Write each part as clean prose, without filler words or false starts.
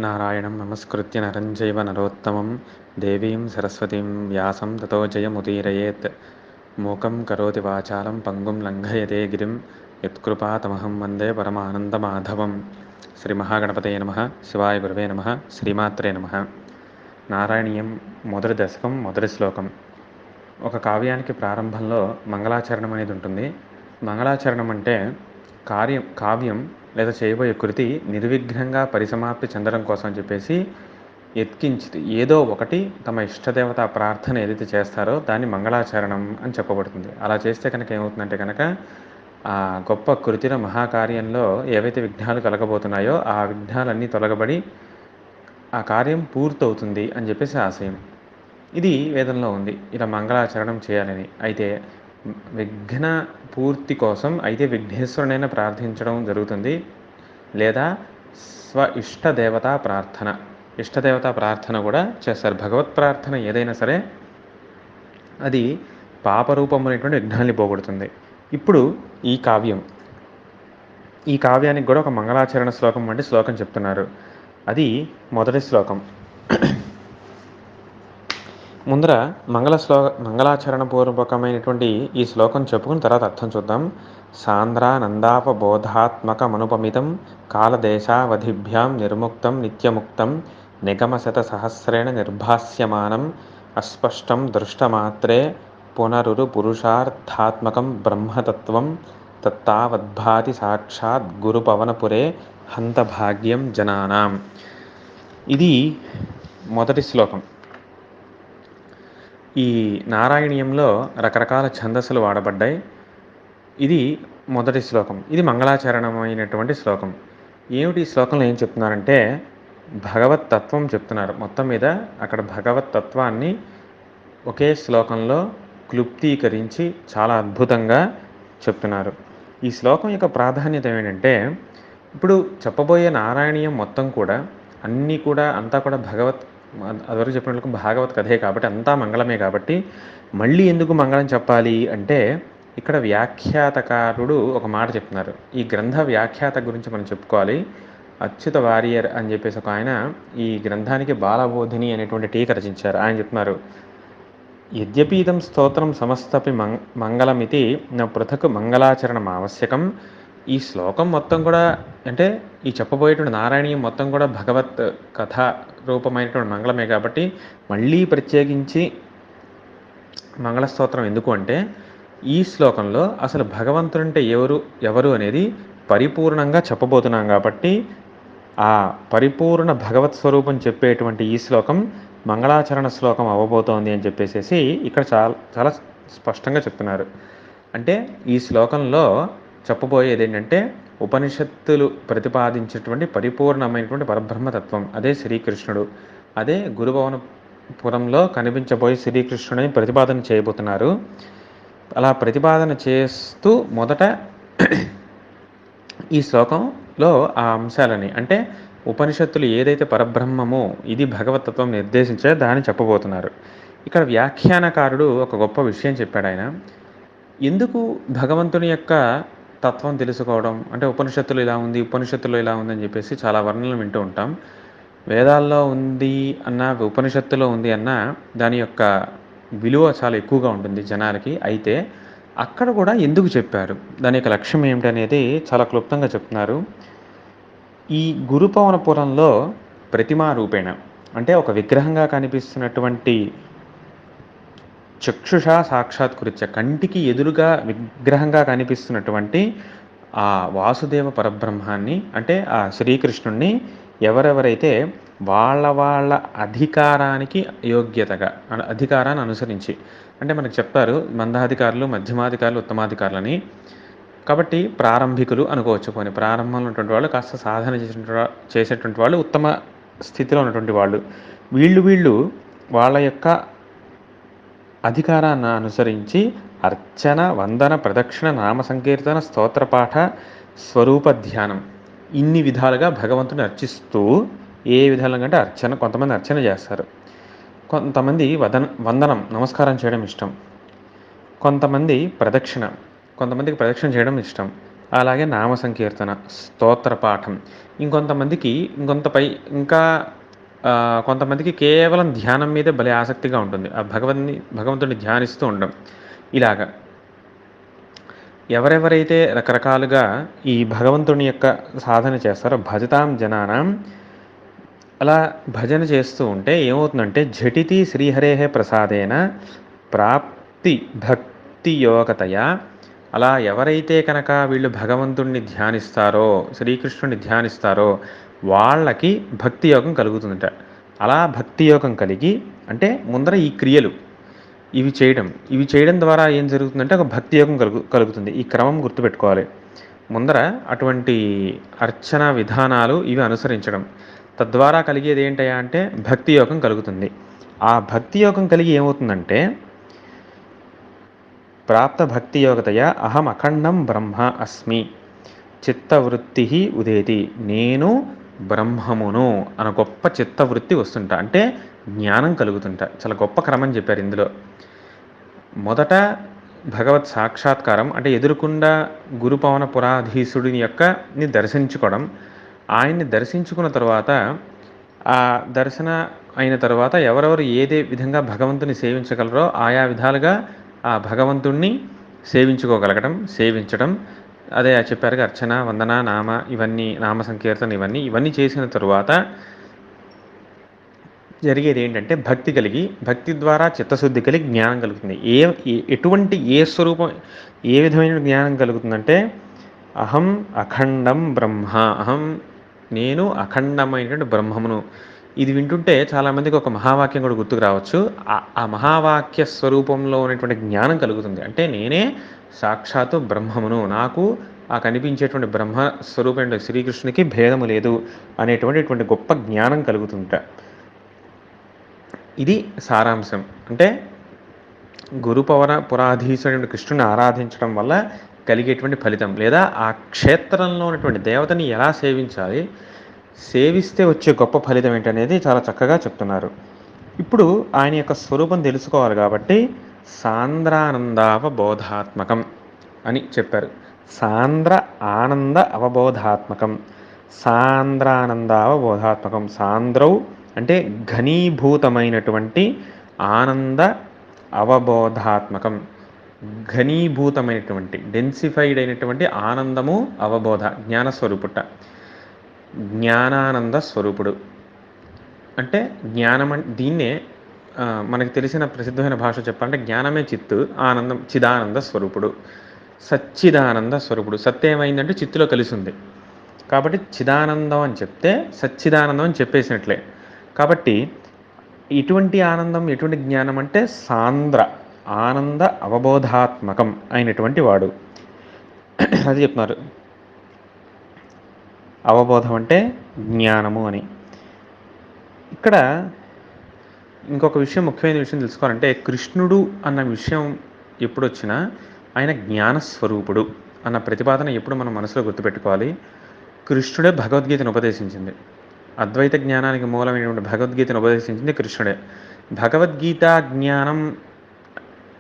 నారాయణం నమస్కృత్య నరం చైవ నరోత్తమం దేవీం సరస్వతీం వ్యాసం తతో జయముదీరయేత్. మూకం కరోతి వాచాలం పంగుం లంఘయతే గిరిం యత్కృపాతమహం వందే పరమానందమాధవం. శ్రీ మహాగణపతయే నమః. శివాయ గురవే నమః. శ్రీమాత్రే నమః. నారాయణీయం మొదటి దశకం మొదటి శ్లోకం. ఒక కావ్యానికి ప్రారంభంలో మంగళాచరణం అనేది ఉంటుంది. మంగళాచరణం అంటే కావ్యం లేదా చేయబోయే కృతి నిర్విఘ్నంగా పరిసమాప్తి చెందడం కోసం అని చెప్పేసి ఎత్కించి ఏదో ఒకటి తమ ఇష్టదేవత ప్రార్థన ఏదైతే చేస్తారో దాన్ని మంగళాచరణం అని చెప్పబడుతుంది. అలా చేస్తే కనుక ఏమవుతుందంటే కనుక ఆ గొప్ప కృతిలో మహాకార్యంలో ఏవైతే విఘ్నాలు కలగబోతున్నాయో ఆ విఘ్నాలన్నీ తొలగబడి ఆ కార్యం పూర్తవుతుంది అని చెప్పేసి ఆశయం. ఇది వేదంలో ఉంది, ఇలా మంగళాచరణం చేయాలని. అయితే విఘ్న పూర్తి కోసం అయితే విఘ్నేశ్వరునైనా ప్రార్థించడం జరుగుతుంది, లేదా ఇష్టదేవతా ప్రార్థన కూడా చేస్తారు. భగవత్ ప్రార్థన ఏదైనా సరే అది పాపరూపమైనటువంటి విఘ్నాన్ని పోగొడుతుంది. ఇప్పుడు ఈ కావ్యానికి కూడా ఒక మంగళాచరణ శ్లోకం వంటి శ్లోకం చెప్తున్నారు. అది మొదటి శ్లోకం. ముందర మంగళాచరణ పూర్వకమైనటువంటి ఈ శ్లోకం చెప్పుకుని తర్వాత అర్థం చూద్దాం. సాంద్రానందాపబోధాత్మకమనుపమితం కాలదేశావధిభ్యాం నిర్ముక్తం నిత్యముక్తం నిగమశత సహస్రేణ నిర్భాస్యమానం అస్పష్టం దృష్టమాత్రే పునరురు పురుషార్థాత్మకం బ్రహ్మతత్వం తత్తావద్భాతి సాక్షాత్ గురుపవనపురే హంతభాగ్యం జనానాం. ఇది మొదటి శ్లోకం. ఈ నారాయణీయంలో రకరకాల ఛందస్సులు వాడబడ్డాయి. ఇది మొదటి శ్లోకం. ఇది మంగళాచరణమైనటువంటి శ్లోకం. ఏమిటి ఈ శ్లోకంలో ఏం చెప్తున్నారంటే భగవత్ తత్వం చెప్తున్నారు. మొత్తం మీద అక్కడ భగవత్ తత్వాన్ని ఒకే శ్లోకంలో క్లుప్తీకరించి చాలా అద్భుతంగా చెప్తున్నారు. ఈ శ్లోకం యొక్క ప్రాధాన్యత ఏమిటంటే ఇప్పుడు చెప్పబోయే నారాయణీయం మొత్తం కూడా అంతా కూడా అదివరకు చెప్పినట్టు భాగవత్ కథే కాబట్టి అంతా మంగళమే. కాబట్టి మళ్ళీ ఎందుకు మంగళం చెప్పాలి అంటే ఇక్కడ వ్యాఖ్యాతకారుడు ఒక మాట చెప్తున్నారు. ఈ గ్రంథ వ్యాఖ్యాత గురించి మనం చెప్పుకోవాలి. అచ్యుత వారియర్ అని చెప్పేసి ఒక ఆయన ఈ గ్రంథానికి బాలబోధిని అనేటువంటి టీక రచించారు. ఆయన చెప్తున్నారు, యద్యపీదం స్తోత్రం సమస్తపి మంగళమితి నా పృథక్ మంగళాచరణం ఆవశ్యకం. ఈ శ్లోకం మొత్తం కూడా అంటే ఈ చెప్పబోయేటువంటి నారాయణీయం మొత్తం కూడా భగవత్ కథ రూపమైనటువంటి మంగళమే. కాబట్టి మళ్ళీ ప్రత్యేకించి మంగళస్తోత్రం ఎందుకు అంటే ఈ శ్లోకంలో అసలు భగవంతుడంటే ఎవరు అనేది పరిపూర్ణంగా చెప్పబోతున్నాం. కాబట్టి ఆ పరిపూర్ణ భగవత్ స్వరూపం చెప్పేటువంటి ఈ శ్లోకం మంగళాచరణ శ్లోకం అవ్వబోతోంది అని చెప్పేసి ఇక్కడ చాలా స్పష్టంగా చెప్తున్నారు. అంటే ఈ శ్లోకంలో చెప్పబోయేది ఏంటంటే ఉపనిషత్తులు ప్రతిపాదించేటువంటి పరిపూర్ణమైనటువంటి పరబ్రహ్మతత్వం, అదే శ్రీకృష్ణుడు, అదే గురుభవనపురంలో కనిపించబోయే శ్రీకృష్ణుడిని ప్రతిపాదన చేయబోతున్నారు. అలా ప్రతిపాదన చేస్తూ మొదట ఈ శ్లోకంలో ఆ అంశాలని అంటే ఉపనిషత్తులు ఏదైతే పరబ్రహ్మమో ఇది భగవతత్వం నిర్దేశించే దాన్ని చెప్పబోతున్నారు. ఇక్కడ వ్యాఖ్యానకారుడు ఒక గొప్ప విషయం చెప్పాడు. ఆయన ఎందుకు భగవంతుని యొక్క తత్వం తెలుసుకోవడం అంటే ఉపనిషత్తులు ఇలా ఉందని చెప్పేసి చాలా వర్ణనలు వింటూ ఉంటాం. వేదాల్లో ఉంది అన్న ఉపనిషత్తులో ఉంది అన్న దాని యొక్క విలువ చాలా ఎక్కువగా ఉంటుంది జనాలకి. అయితే అక్కడ కూడా ఎందుకు చెప్పారు, దాని యొక్క లక్ష్యం ఏమిటి అనేది చాలా క్లుప్తంగా చెప్తున్నారు. ఈ గురుపవనపురంలో ప్రతిమా రూపేణ అంటే ఒక విగ్రహంగా కనిపిస్తున్నటువంటి చక్షుషా సాక్షాత్కృత్య కంటికి ఎదురుగా విగ్రహంగా కనిపిస్తున్నటువంటి ఆ వాసుదేవ పరబ్రహ్మాన్ని అంటే ఆ శ్రీకృష్ణుణ్ణి ఎవరెవరైతే వాళ్ళ అధికారానికి యోగ్యతగా అధికారాన్ని అనుసరించి అంటే మనకు చెప్తారు మందాధికారులు, మధ్యమాధికారులు, ఉత్తమాధికారులని. కాబట్టి ప్రారంభికులు అనుకోవచ్చు. పోనీ ప్రారంభంలో ఉన్నటువంటి వాళ్ళు, కాస్త సాధన చేసేటువంటి వాళ్ళు, ఉత్తమ స్థితిలో ఉన్నటువంటి వాళ్ళు, వీళ్ళు వాళ్ళ యొక్క అధికారాన్ని అనుసరించి అర్చన, వందన, ప్రదక్షిణ, నామ సంకీర్తన, స్తోత్రపాఠ, స్వరూప ధ్యానం ఇన్ని విధాలుగా భగవంతుని అర్చిస్తూ ఏ విధాలుగా అంటే కొంతమంది అర్చన చేస్తారు, కొంతమంది వందనం నమస్కారం చేయడం ఇష్టం, కొంతమందికి ప్రదక్షిణ చేయడం ఇష్టం, అలాగే నామ సంకీర్తన, స్తోత్ర పాఠం. ఇంకొంతమందికి ఇంకొంతపై ఇంకా కొంతమందికి కేవలం ధ్యానం మీదే భలే ఆసక్తిగా ఉంటుంది. ఆ భగవంతుడిని ధ్యానిస్తూ ఉండడం. ఇలాగ ఎవరెవరైతే రకరకాలుగా ఈ భగవంతుని యొక్క సాధన చేస్తారో భజతాం జనానాం, అలా భజన చేస్తూ ఉంటే ఏమవుతుందంటే ఝటితి శ్రీహరేహ ప్రసాదేన ప్రాప్తి భక్తి యోగతయా. అలా ఎవరైతే కనుక వీళ్ళు భగవంతుణ్ణి ధ్యానిస్తారో, శ్రీకృష్ణుని ధ్యానిస్తారో వాళ్ళకి భక్తి యోగం కలుగుతుందట. అలా భక్తి యోగం కలిగి అంటే ముందర ఈ క్రియలు ఇవి చేయడం ద్వారా ఏం జరుగుతుందంటే ఒక భక్తి యోగం కలుగుతుంది. ఈ క్రమం గుర్తుపెట్టుకోవాలి. ముందర అటువంటి అర్చన విధానాలు ఇవి అనుసరించడం, తద్వారా కలిగేది ఏంటయ్యా అంటే భక్తి యోగం కలుగుతుంది. ఆ భక్తి యోగం కలిగి ఏమవుతుందంటే ప్రాప్త భక్తి యోగతయా అహం అఖండం బ్రహ్మ అస్మి చిత్తవృత్తి ఉదేతి. నేను బ్రహ్మమును అన్న గొప్ప చిత్తవృత్తి వస్తుంటా, అంటే జ్ఞానం కలుగుతుంటా. చాలా గొప్ప క్రమం చెప్పారు ఇందులో. మొదట భగవత్ సాక్షాత్కారం అంటే ఎదురుకుండా గురు పవన పురాధీసుడిని ని దర్శించుకోవడం. ఆయన్ని దర్శించుకున్న తర్వాత ఆ దర్శన అయిన తర్వాత ఎవరెవరు ఏదే విధంగా భగవంతుని సేవించగలరో ఆయా విధాలుగా ఆ భగవంతుణ్ణి సేవించడం. అదే చెప్పారుగా అర్చన, వందన, నామ, ఇవన్నీ నామ సంకీర్తన ఇవన్నీ చేసిన తరువాత జరిగేది ఏంటంటే భక్తి కలిగి, భక్తి ద్వారా చిత్తశుద్ధి కలిగి జ్ఞానం కలుగుతుంది. ఎటువంటి స్వరూపం, ఏ విధమైన జ్ఞానం కలుగుతుందంటే అహం అఖండం బ్రహ్మ, నేను అఖండమైనటువంటి బ్రహ్మమును. ఇది వింటుంటే చాలామందికి ఒక మహావాక్యం కూడా గుర్తుకు రావచ్చు. ఆ మహావాక్య స్వరూపంలో ఉన్నటువంటి జ్ఞానం కలుగుతుంది. అంటే నేనే సాక్షాత్తు బ్రహ్మమును, నాకు ఆ కనిపించేటువంటి బ్రహ్మ స్వరూపమైన శ్రీకృష్ణునికి భేదము లేదు అనేటువంటి గొప్ప జ్ఞానం కలుగుతుంట. ఇది సారాంశం. అంటే గురు పురాధీశ్వరుడు కృష్ణుని ఆరాధించడం వల్ల కలిగేటువంటి ఫలితం, లేదా ఆ క్షేత్రంలో ఉన్నటువంటి దేవతని ఎలా సేవించాలి, సేవిస్తే వచ్చే గొప్ప ఫలితం ఏంటనేది చాలా చక్కగా చెప్తున్నారు. ఇప్పుడు ఆయన యొక్క స్వరూపం తెలుసుకోవాలి కాబట్టి సాంద్రానందావబోధాత్మకం అని చెప్పారు. సాంద్ర ఆనంద అవబోధాత్మకం, సాంద్రానందావబోధాత్మకం. సాంద్రౌ అంటే ఘనీభూతమైనటువంటి, ఆనంద అవబోధాత్మకం ఘనీభూతమైనటువంటి, డెన్సిఫైడ్ అయినటువంటి ఆనందము, అవబోధ జ్ఞానస్వరూపుట, జ్ఞానానంద స్వరూపుడు. అంటే జ్ఞానం దీన్నే మనకు తెలిసిన ప్రసిద్ధమైన భాష చెప్పాలంటే జ్ఞానమే చిత్తు, ఆనందం చిదానంద స్వరూపుడు, సచ్చిదానంద స్వరూపుడు. సత్ ఏమైందంటే చిత్తులో కలిసి ఉంది కాబట్టి చిదానందం అని చెప్తే సచ్చిదానందం అని చెప్పేసినట్లే. కాబట్టి ఇటువంటి ఆనందం, ఎటువంటి జ్ఞానం అంటే సాంద్ర ఆనంద అవబోధాత్మకం అయినటువంటి వాడు. అది చెప్తున్నారు. అవబోధం అంటే జ్ఞానము అని. ఇక్కడ ఇంకొక విషయం, ముఖ్యమైన విషయం తెలుసుకోవాలంటే కృష్ణుడు అన్న విషయం ఎప్పుడు వచ్చినా ఆయన జ్ఞానస్వరూపుడు అన్న ప్రతిపాదన ఎప్పుడు మనం మనసులో గుర్తుపెట్టుకోవాలి. కృష్ణుడే భగవద్గీతను ఉపదేశించింది. అద్వైత జ్ఞానానికి మూలమైనటువంటి భగవద్గీతను ఉపదేశించింది కృష్ణుడే. భగవద్గీత జ్ఞానం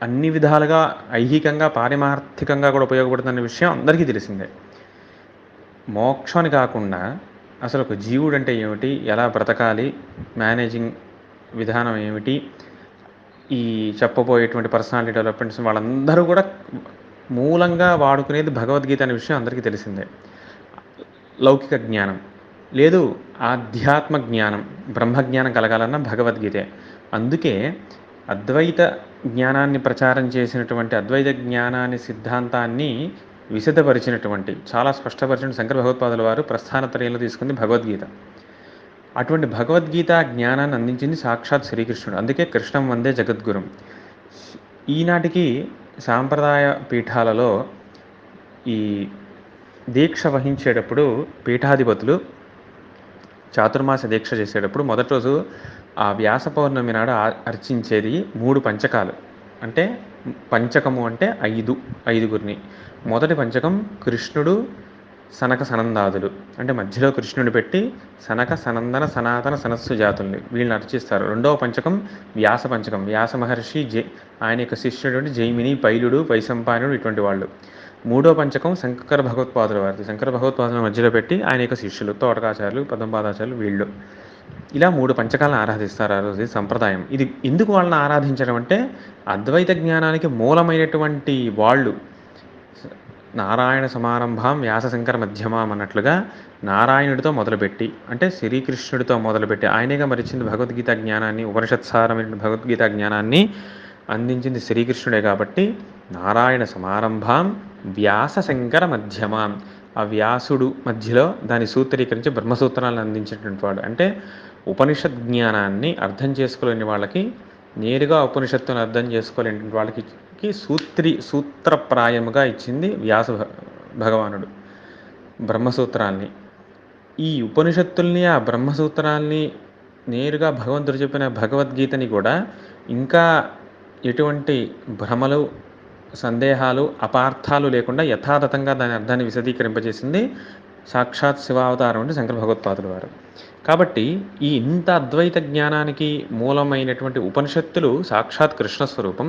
అన్ని విధాలుగా ఐహికంగా, పారిమార్థికంగా కూడా ఉపయోగపడుతున్న విషయం అందరికీ తెలిసిందే. మోక్షాన్ని కాకుండా అసలు ఒక జీవుడు అంటే ఏమిటి, ఎలా బ్రతకాలి, మేనేజింగ్ విధానం ఏమిటి, ఈ చెప్పబోయేటువంటి పర్సనాలిటీ డెవలప్మెంట్స్ వాళ్ళందరూ కూడా మూలంగా వాడుకునేది భగవద్గీత అనే విషయం అందరికీ తెలిసిందే. లౌకిక జ్ఞానం లేదు, ఆధ్యాత్మ జ్ఞానం, బ్రహ్మజ్ఞానం కలగాలన్న భగవద్గీతే. అందుకే అద్వైత జ్ఞానాన్ని ప్రచారం చేసినటువంటి, అద్వైత జ్ఞానాన్ని సిద్ధాంతాన్ని విశదపరిచినటువంటి, చాలా స్పష్టపరిచిన శంకర భగవత్పాదుల వారు ప్రస్థానత్రయంలో తీసుకుంది భగవద్గీత. అటువంటి భగవద్గీత జ్ఞానాన్ని అందించింది సాక్షాత్ శ్రీకృష్ణుడు. అందుకే కృష్ణం వందే జగద్గురం. ఈనాటికి సాంప్రదాయ పీఠాలలో ఈ దీక్ష వహించేటప్పుడు పీఠాధిపతులు చాతుర్మాస దీక్ష చేసేటప్పుడు మొదటి రోజు ఆ వ్యాస పౌర్ణమి నాడు అర్చించేది 3 పంచకాలు. అంటే పంచకము అంటే ఐదుగురిని. మొదటి పంచకం కృష్ణుడు, సనక సనందాదులు, అంటే మధ్యలో కృష్ణుడిని పెట్టి సనక సనందన సనాతన సనస్సు జాతుల్ని వీళ్ళని అర్చిస్తారు. రెండవ పంచకం వ్యాస పంచకం, వ్యాస మహర్షి ఆయన యొక్క శిష్యుడు జైమిని, పైలుడు, వైశంపాయనుడు ఇటువంటి వాళ్ళు. మూడో పంచకం శంకర భగవత్పాదుల వారిది. శంకర భగవత్పాదుల మధ్యలో పెట్టి ఆయన యొక్క శిష్యులు తోటకాచార్యులు, పద్మపాదాచార్యులు వీళ్ళు. ఇలా 3 పంచకాలను ఆరాధిస్తారు ఆ రోజు. ఇది సంప్రదాయం. ఇది ఎందుకు వాళ్ళని ఆరాధించడం అంటే, అద్వైత జ్ఞానానికి మూలమైనటువంటి వాళ్ళు నారాయణ సమారంభాం వ్యాస శంకర మధ్యమాం అన్నట్లుగా నారాయణుడితో మొదలుపెట్టి, అంటే శ్రీకృష్ణుడితో మొదలుపెట్టి ఆయనేగా మరిచింది భగవద్గీత జ్ఞానాన్ని, ఉపనిషత్సారమైన భగవద్గీత జ్ఞానాన్ని అందించింది శ్రీకృష్ణుడే కాబట్టి నారాయణ సమారంభాం వ్యాస శంకర మధ్యమాం, ఆ వ్యాసుడు మధ్యలో దాన్ని సూత్రీకరించి బ్రహ్మసూత్రాలను అందించినటువంటి వాడు. అంటే ఉపనిషత్ జ్ఞానాన్ని అర్థం చేసుకోలేని వాళ్ళకి, నేరుగా ఉపనిషత్తును అర్థం చేసుకోలేని వాళ్ళకి సూత్రప్రాయముగా ఇచ్చింది భగవానుడు బ్రహ్మసూత్రాల్ని. ఈ ఉపనిషత్తుల్ని, ఆ బ్రహ్మసూత్రాల్ని, నేరుగా భగవంతుడు చెప్పిన భగవద్గీతని కూడా ఇంకా ఎటువంటి భ్రమలు, సందేహాలు, అపార్థాలు లేకుండా యథాతథంగా దాని అర్థాన్ని విశదీకరింపజేసింది సాక్షాత్ శివావతారం అంటే శంకర భగవత్పాదుల వారు. కాబట్టి ఈ ఇంత అద్వైత జ్ఞానానికి మూలమైనటువంటి ఉపనిషత్తులు సాక్షాత్ కృష్ణ స్వరూపం.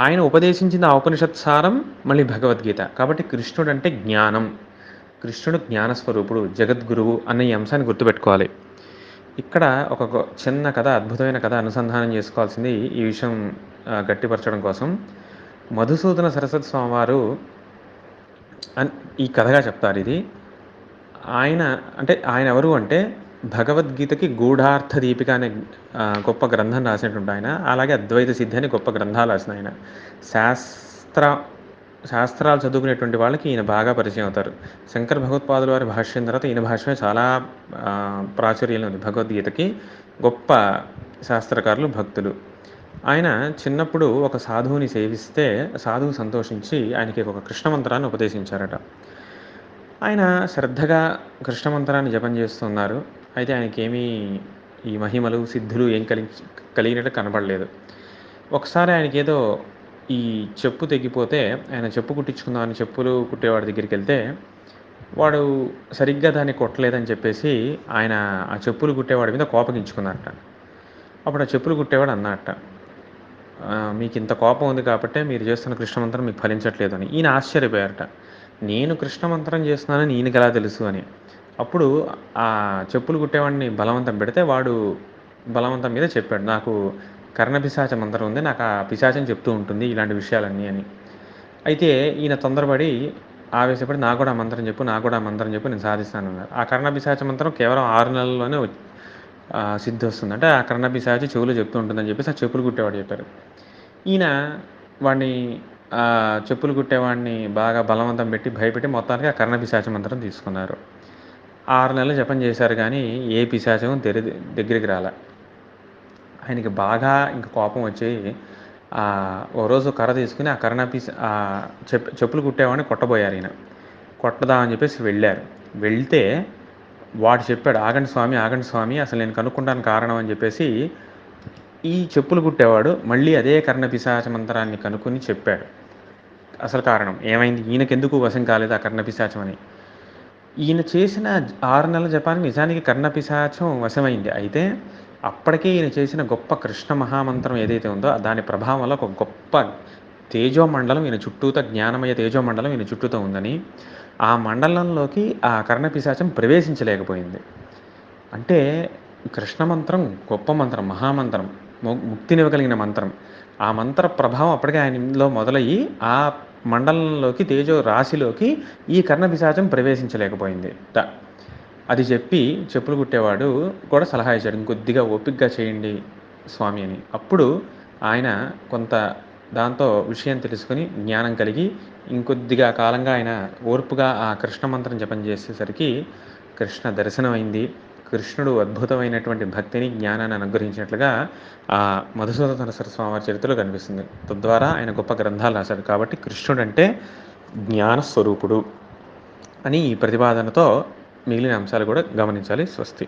ఆయన ఉపదేశించిన ఆ ఉపనిషత్ సారం మళ్ళీ భగవద్గీత. కాబట్టి కృష్ణుడు అంటే జ్ఞానం, కృష్ణుడు జ్ఞానస్వరూపుడు, జగద్గురువు అన్న ఈ అంశాన్ని గుర్తుపెట్టుకోవాలి. ఇక్కడ ఒక చిన్న కథ, అద్భుతమైన కథ అనుసంధానం చేసుకోవాల్సింది ఈ విషయం గట్టిపరచడం కోసం. మధుసూదన సరస్వతి స్వామివారు ఈ కథగా చెప్తారు. ఇది ఆయన ఎవరు అంటే భగవద్గీతకి గూఢార్థ దీపిక అనే గొప్ప గ్రంథం రాసినటువంటి ఆయన, అలాగే అద్వైత సిద్ధి అని గొప్ప గ్రంథాలు రాసిన ఆయన. శాస్త్రాలు చదువుకునేటువంటి వాళ్ళకి ఈయన బాగా పరిచయం అవుతారు. శంకర భగవత్పాదుల వారి భాష్యం తర్వాత ఈయన భాష్యమే చాలా ప్రాచుర్యంలో ఉంది. భగవద్గీతకి గొప్ప శాస్త్రకారులు, భక్తులు. ఆయన చిన్నప్పుడు ఒక సాధువుని సేవిస్తే సాధువు సంతోషించి ఆయనకి ఒక కృష్ణమంత్రాన్ని ఉపదేశించారట. ఆయన శ్రద్ధగా కృష్ణమంత్రాన్ని జపం చేస్తున్నారు. అయితే ఆయనకేమీ ఈ మహిమలు, సిద్ధులు ఏం కలిగినట్టు కనబడలేదు. ఒకసారి ఆయనకేదో ఈ చెప్పు తెగిపోతే ఆయన చెప్పు కుట్టించుకుందామని చెప్పులు కుట్టేవాడి దగ్గరికి వెళ్తే వాడు సరిగ్గా దాన్ని కొట్టలేదని చెప్పేసి ఆయన ఆ చెప్పులు కుట్టేవాడి మీద కోపగించుకున్నారట. అప్పుడు ఆ చెప్పులు కుట్టేవాడు అన్నట్ట, మీకు ఇంత కోపం ఉంది కాబట్టే మీరు చేస్తున్న కృష్ణమంత్రం మీకు ఫలించట్లేదు అని. ఈయన ఆశ్చర్యపోయారట, నేను కృష్ణమంత్రం చేస్తున్నానని ఈయనకి ఎలా తెలుసు అని. అప్పుడు ఆ చెప్పులు కుట్టేవాడిని బలవంతం పెడితే వాడు బలవంతం మీద చెప్పాడు, నాకు కర్ణపిశాచ మంత్రం ఉంది, నాకు ఆ పిశాచం చెప్తూ ఉంటుంది ఇలాంటి విషయాలన్నీ అని. అయితే ఈయన తొందరపడి ఆవేశపడి నాకు కూడా మంత్రం చెప్పు, నాకు కూడా మంత్రం చెప్పు, నేను సాధిస్తానన్నారు. ఆ కర్ణపిశాచ మంత్రం కేవలం 6 నెలల్లోనే సిద్ధి వస్తుంది. అంటే ఆ కర్ణపిశాచి చెవులు చెప్తూ ఉంటుందని చెప్పేసి ఆ చెప్పులు కుట్టేవాడు చెప్పారు. ఈయన వాడిని చెప్పులు కుట్టేవాడిని బాగా బలవంతం పెట్టి భయపెట్టి మొత్తానికి ఆ కర్ణపిశాచ మంత్రం తీసుకున్నారు. 6 నెలలు జపం చేశారు కానీ ఏ పిశాచం దగ్గరికి రాలే. ఆయనకి బాగా ఇంక కోపం వచ్చి ఓ రోజు కర్ర తీసుకుని ఆ చెప్పులు కుట్టేవాడిని కొట్టబోయారు. ఈయన కొట్టదామని చెప్పేసి వెళ్ళారు. వెళ్తే వాడు చెప్పాడు, ఆగండి స్వామి, అసలు నేను కనుక్కుంటాను కారణం అని చెప్పేసి ఈ చెప్పులు కుట్టేవాడు మళ్ళీ అదే కర్ణపిశాచ మంత్రాన్ని కనుక్కొని చెప్పాడు అసలు కారణం ఏమైంది, ఈయనకెందుకు వశం కాలేదు ఆ కర్ణపిశాచం అని. ఈయన చేసిన 6 నెలల జపానికి నిజానికి కర్ణపిశాచం వశమైంది. అయితే అప్పటికే ఈయన చేసిన గొప్ప కృష్ణ మహామంత్రం ఏదైతే ఉందో దాని ప్రభావం వల్ల ఒక గొప్ప తేజోమండలం ఈయన చుట్టూతో, జ్ఞానమయ తేజోమండలం ఈయన చుట్టూతో ఉందని ఆ మండలంలోకి ఆ కర్ణపిశాచం ప్రవేశించలేకపోయింది. అంటే కృష్ణమంత్రం గొప్ప మంత్రం, మహామంత్రం, ముక్తినివ్వగలిగిన మంత్రం. ఆ మంత్ర ప్రభావం అప్పటికే ఆయనలో మొదలయ్యి ఆ మండలంలోకి, తేజో రాశిలోకి ఈ కర్ణపిశాచం ప్రవేశించలేకపోయింది. అది చెప్పి చెప్పులు కుట్టేవాడు కూడా సలహా ఇచ్చాడు, ఇంకొద్దిగా ఓపికగా చేయండి స్వామి అని. అప్పుడు ఆయన కొంత దాంతో విషయం తెలుసుకుని జ్ఞానం కలిగి ఇంకొద్దిగా కాలంగా ఆయన ఓర్పుగా ఆ కృష్ణ మంత్రం జపం చేసేసరికి కృష్ణ దర్శనమైంది. కృష్ణుడు అద్భుతమైనటువంటి భక్తిని, జ్ఞానాన్ని అనుగ్రహించినట్లుగా ఆ మధుసూదన సరస్వతి స్వామివారి చరిత్రలో కనిపిస్తుంది. తద్వారా ఆయన గొప్ప గ్రంథాలు రాశాడు. కాబట్టి కృష్ణుడు అంటే జ్ఞానస్వరూపుడు అని ఈ ప్రతిపాదనతో మిగిలిన అంశాలు కూడా గమనించాలి. స్వస్తి.